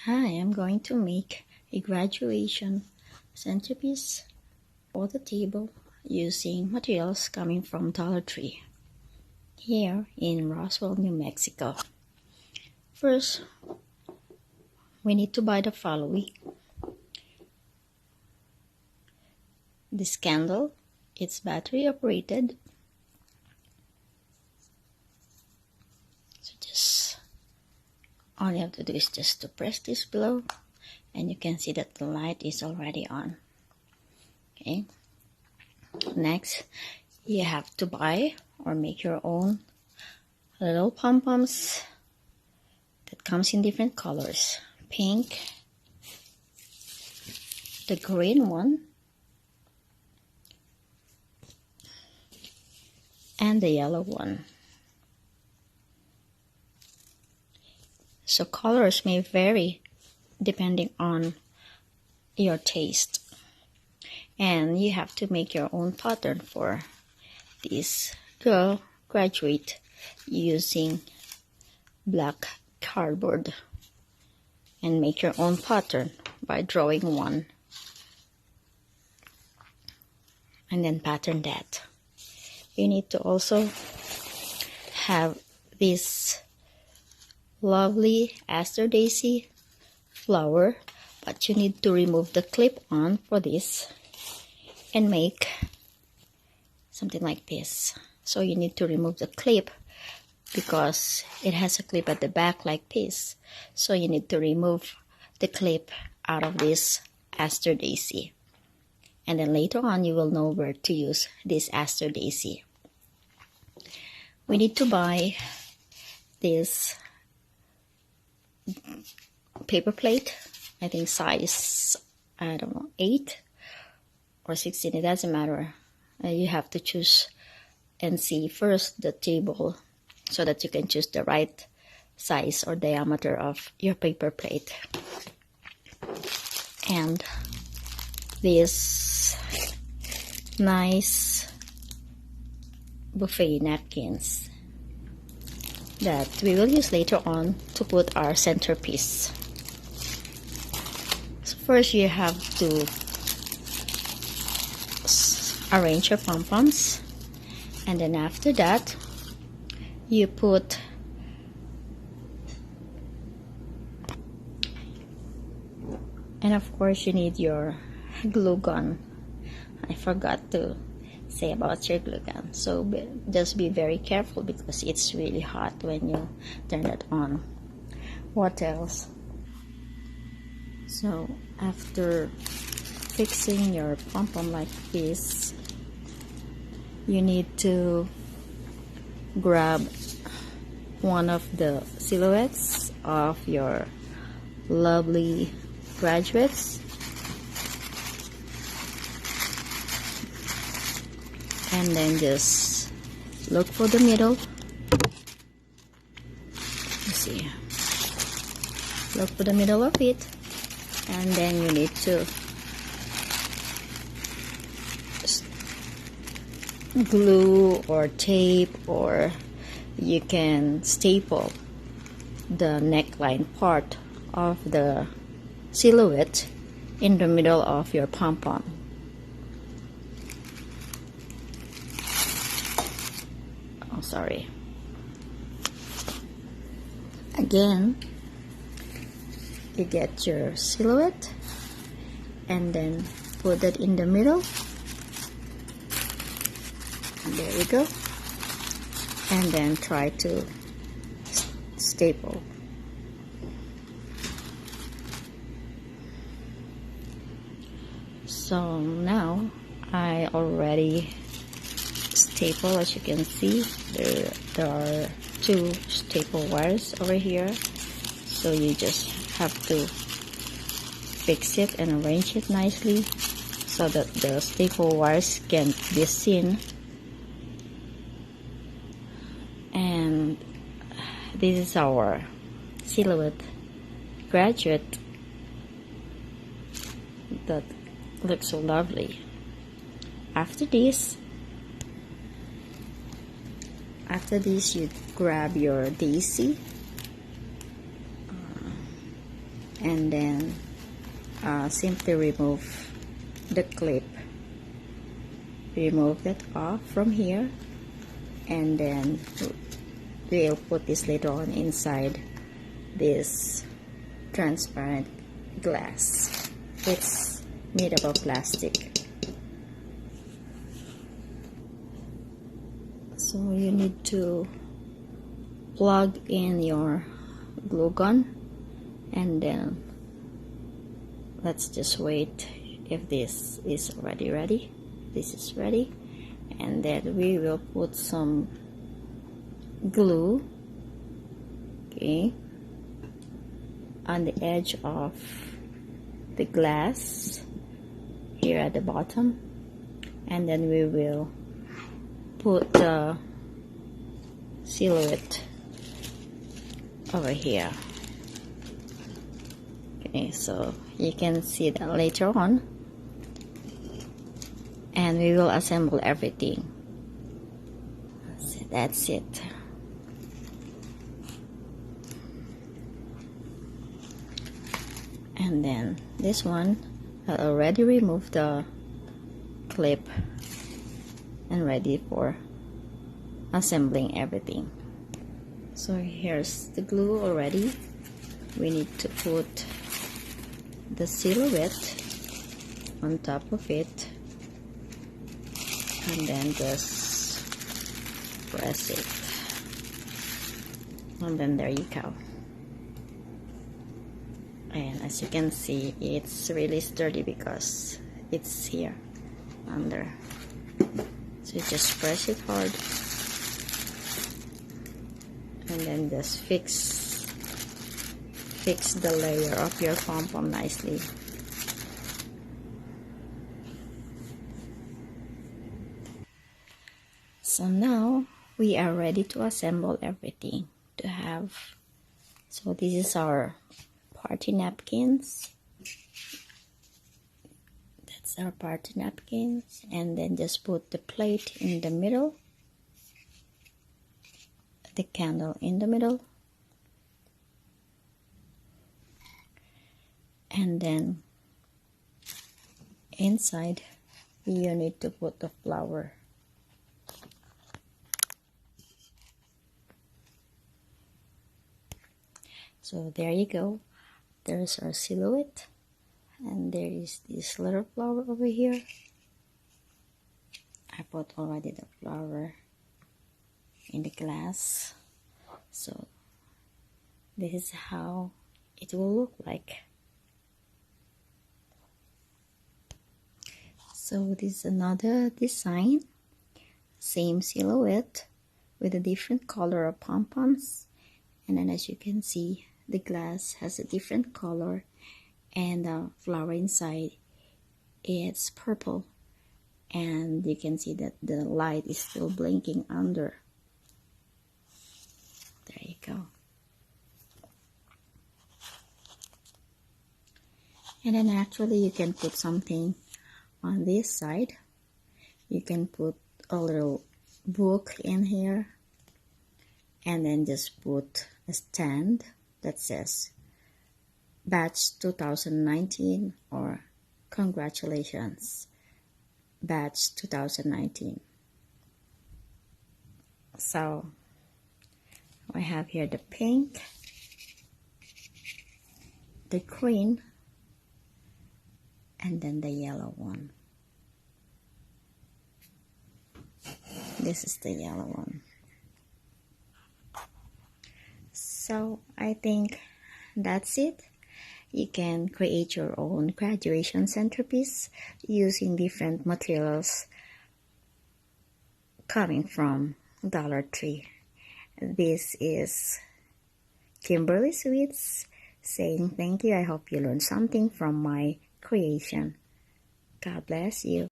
Hi, I'm going to make a graduation centerpiece for the table using materials coming from Dollar Tree here in Roswell, New Mexico. First, we need to buy the following. This candle, it's battery operated. So just all you have to do is just to press this below, and you can see that the light is already on. Okay. Next, you have to buy or make your own little pom-poms that comes in different colors. Pink, the green one, and the yellow one. So colors may vary depending on your taste. And you have to make your own pattern for this girl graduate using black cardboard, and make your own pattern by drawing one and then pattern that. You need to also have this lovely Aster Daisy flower, but you need to remove the clip on for this and make something like this. So you need to remove the clip because it has a clip at the back like this. So you need to remove the clip out of this Aster Daisy. And then later on you will know where to use this Aster Daisy. We need to buy this paper plate, I think size, 8 or 16, it doesn't matter. You have to choose and see first the table so that you can choose the right size or diameter of your paper plate. And these nice buffet napkins that we will use later on to put our centerpiece. So first you have to arrange your pom-poms, and then after that you put and of course you need your glue gun. I forgot to say about your glue gun, so just be very careful because it's really hot when you turn it on. What else? So after fixing your pom-pom like this, you need to grab one of the silhouettes of your lovely graduates and then just look for the middle. Let's see. Look for the middle of it, and then you need to glue or tape, or you can staple the neckline part of the silhouette in the middle of your pom-pom. Oh, sorry. Again, you get your silhouette and then put it in the middle. There we go. And then try to staple. So now I already staple, as you can see. There are 2 staple wires over here. So you just have to fix it and arrange it nicely so that the staple wires can be seen. And this is our silhouette graduate that looks so lovely. After this you grab your daisy and then simply remove the clip. Remove that off from here, and then we'll put this later on inside this transparent glass. It's made up of plastic. So you need to plug in your glue gun, and then let's just wait if this is already ready. This is ready, and then we will put some glue, okay, on the edge of the glass here at the bottom, and then we will put the silhouette over here. Okay, so you can see that later on, and we will assemble everything. So that's it. And then this one, I already removed the clip and ready for assembling everything. So here's the glue already. We need to put the silhouette on top of it, and then just press it, and then there you go. And as you can see, it's really sturdy because it's here under. So you just press it hard, and then just fix the layer of your pom-pom nicely. So now we are ready to assemble everything to have. So this is our party napkins. That's our party napkins, and then just put the plate in the middle, the candle in the middle, and then inside you need to put the flower. So there you go. There's our silhouette, and there is this little flower over here. I put already the flower in the glass. So this is how it will look like. So this is another design, same silhouette with a different color of pom-poms, and then as you can see, the glass has a different color, and the flower inside, it's purple, and you can see that the light is still blinking under. There you go. And then actually you can put something on this side. You can put a little book in here, and then just put a stand that says batch 2019 or congratulations batch 2019. So I have here the pink, the green, and then the yellow one. This is the yellow one. So I think that's it. You can create your own graduation centerpiece using different materials coming from Dollar Tree. This is Kimberly Sweets saying thank you. I hope you learned something from my creation. God bless you.